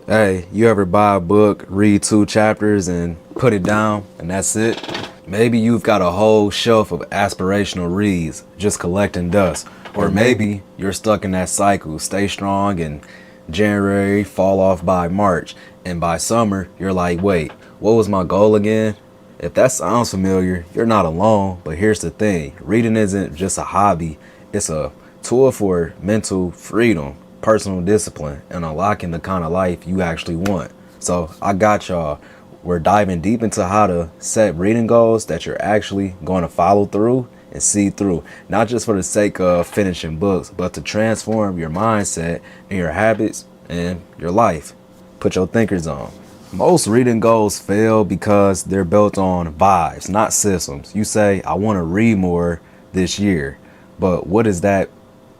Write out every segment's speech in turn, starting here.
Hey, you ever buy a book, read 2 chapters, and put it down, and that's it? Maybe you've got a whole shelf of aspirational reads just collecting dust. Or maybe you're stuck in that cycle. Stay strong in January, fall off by March, and by summer, you're like, wait, what was my goal again? If that sounds familiar, you're not alone, but here's the thing. Reading isn't just a hobby, it's a tool for mental freedom, personal discipline, and unlocking the kind of life you actually want. So I got y'all. We're diving deep into how to set reading goals that you're actually going to follow through and see through, not just for the sake of finishing books, but to transform your mindset and your habits and your life. Put your thinkers on. Most reading goals fail because they're built on vibes, not systems. You say, I want to read more this year, but what does that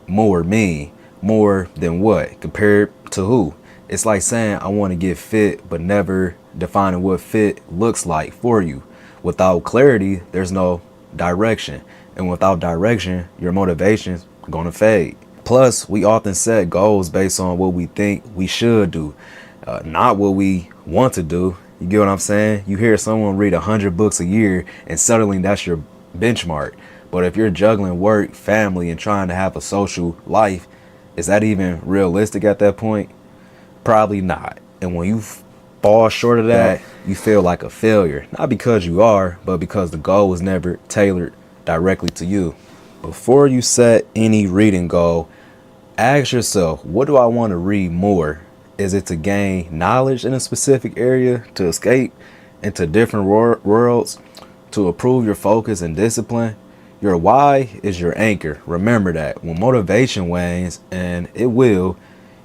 more mean? More than what? Compared to who? It's like saying, I want to get fit, but never defining what fit looks like for you. Without clarity, there's no direction. And without direction, your motivation's going to fade. Plus, we often set goals based on what we think we should do, not what we want to do. You get what I'm saying? You hear someone read 100 books a year and suddenly that's your benchmark. But if you're juggling work, family, and trying to have a social life, is that even realistic at that point? Probably not. And when you fall short of that, you feel like a failure. Not because you are, but because the goal was never tailored directly to you. Before you set any reading goal, ask yourself, what do I want to read more? Is it to gain knowledge in a specific area, to escape into different worlds, to improve your focus and discipline? Your why is your anchor. Remember that. When motivation wanes, and it will,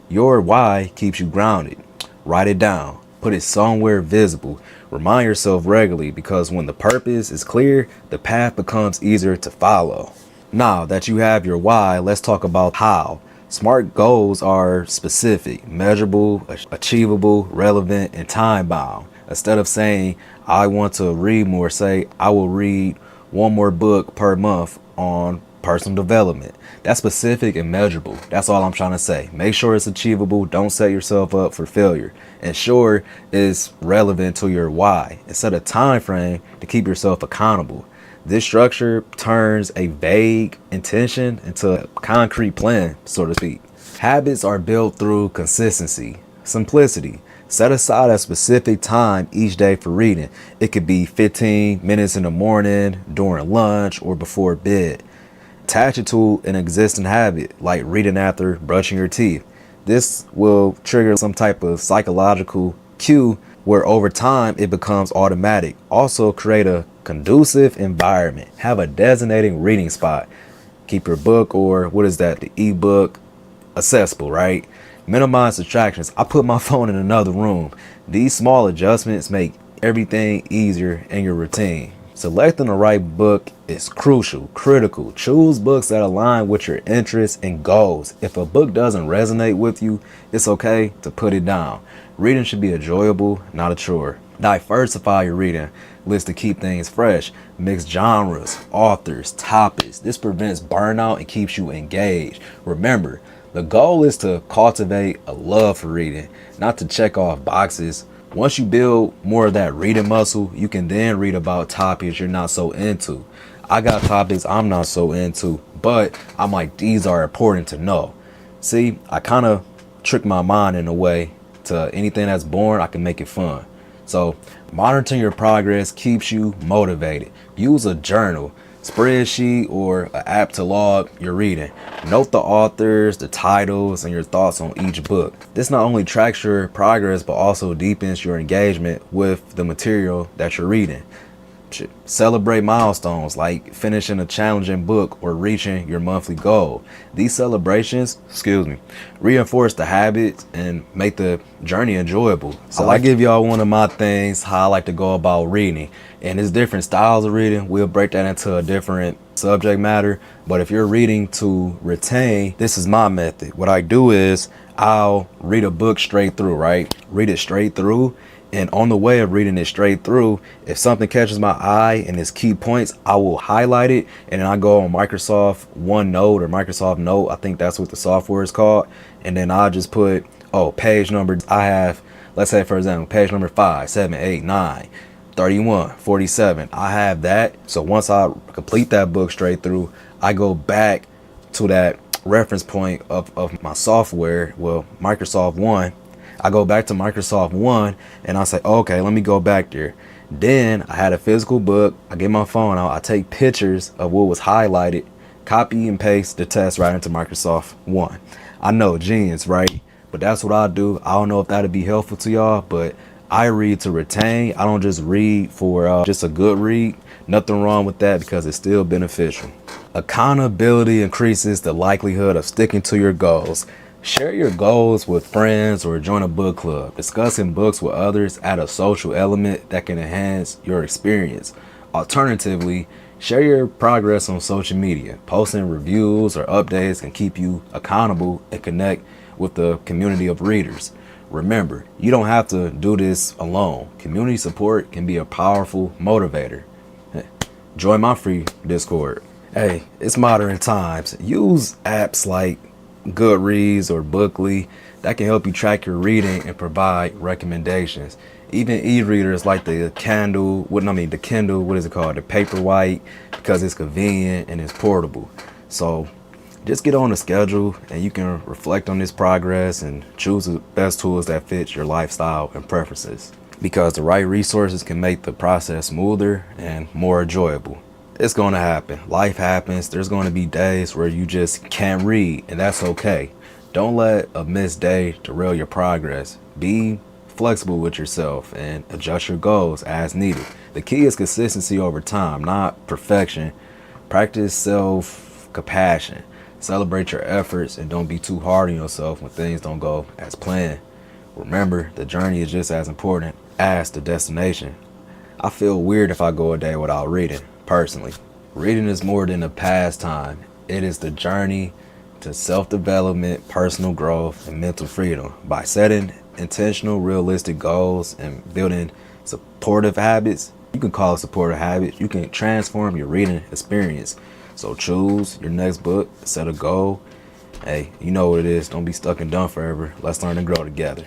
your why keeps you grounded. Write it down. Put it somewhere visible. Remind yourself regularly, because when the purpose is clear, the path becomes easier to follow. Now that you have your why, let's talk about how. Smart goals are specific, measurable, achievable, relevant, and time bound. Instead of saying, I want to read more, say, I will read one more book per month on personal development. That's specific and measurable. That's all I'm trying to say. Make sure it's achievable. Don't set yourself up for failure. And sure, it's relevant to your why. And set a time frame to keep yourself accountable. This structure turns a vague intention into a concrete plan, so to speak. Habits are built through consistency, simplicity. Set aside a specific time each day for reading. It could be 15 minutes in the morning, during lunch, or before bed. Attach it to an existing habit, like reading after brushing your teeth. This will trigger some type of psychological cue where over time it becomes automatic. Also, create a conducive environment. Have a designated reading spot. Keep your book, or what is that, the ebook, accessible, right? Minimize distractions. I put my phone in another room. These small adjustments make everything easier in your routine. Selecting the right book is critical. Choose books that align with your interests and goals. If a book doesn't resonate with you, it's okay to put it down. Reading should be enjoyable, not a chore. Diversify your reading list to keep things fresh. Mix genres, authors, topics. This prevents burnout and keeps you engaged. Remember, the goal is to cultivate a love for reading, not to check off boxes. Once you build more of that reading muscle, you can then read about topics you're not so into. I got topics I'm not so into, but I'm like, these are important to know. See, I kind of trick my mind in a way to anything that's boring, I can make it fun. So monitoring your progress keeps you motivated. Use a journal, spreadsheet, or an app to log your reading. Note the authors, the titles, and your thoughts on each book. This not only tracks your progress, but also deepens your engagement with the material that you're reading. Celebrate milestones like finishing a challenging book or reaching your monthly goal. These celebrations, reinforce the habits and make the journey enjoyable. So I give y'all one of my things, how I like to go about reading. And there's different styles of reading. We'll break that into a different subject matter. But if you're reading to retain, this is my method. What I do is I'll read a book straight through, right? Read it straight through. And on the way of reading it straight through, if something catches my eye and its key points, I will highlight it. And then I go on Microsoft OneNote or Microsoft Note. I think that's what the software is called. And then I'll just put, oh, page number, I have, let's say for example, page number 5, 7, 8, 9, 31, 47. I have that. So once I complete that book straight through, I go back to that reference point of my software, well, Microsoft 1. I go back to Microsoft 1 and I say, okay, let me go back there. Then I had a physical book. I get my phone out. I take pictures of what was highlighted, copy and paste the test right into Microsoft 1. I know, genius, right? But that's what I do. I don't know if that'd be helpful to y'all, but I read to retain. I don't just read for just a good read. Nothing wrong with that because it's still beneficial. Accountability increases the likelihood of sticking to your goals. Share your goals with friends or join a book club. Discussing books with others add a social element that can enhance your experience. Alternatively, share your progress on social media. Posting reviews or updates can keep you accountable and connect with the community of readers. Remember, you don't have to do this alone. Community support can be a powerful motivator. Join my free Discord. Hey, it's modern times. Use apps like Goodreads or Bookly that can help you track your reading and provide recommendations. Even e-readers like the Kindle, what is it called? The Paperwhite, because it's convenient and it's portable. So just get on a schedule and you can reflect on this progress and choose the best tools that fit your lifestyle and preferences. Because the right resources can make the process smoother and more enjoyable. It's going to happen. Life happens. There's going to be days where you just can't read, and that's okay. Don't let a missed day derail your progress. Be flexible with yourself and adjust your goals as needed. The key is consistency over time, not perfection. Practice self-compassion. Celebrate your efforts and don't be too hard on yourself when things don't go as planned. Remember, the journey is just as important as the destination. I feel weird if I go a day without reading. Personally, reading is more than a pastime. It is the journey to self-development, personal growth, and mental freedom. By setting intentional, realistic goals and building supportive habits, you can call it supportive habits, you can transform your reading experience. So choose your next book, set a goal. Hey, you know what it is. Don't be stuck and done forever. Let's learn and grow together.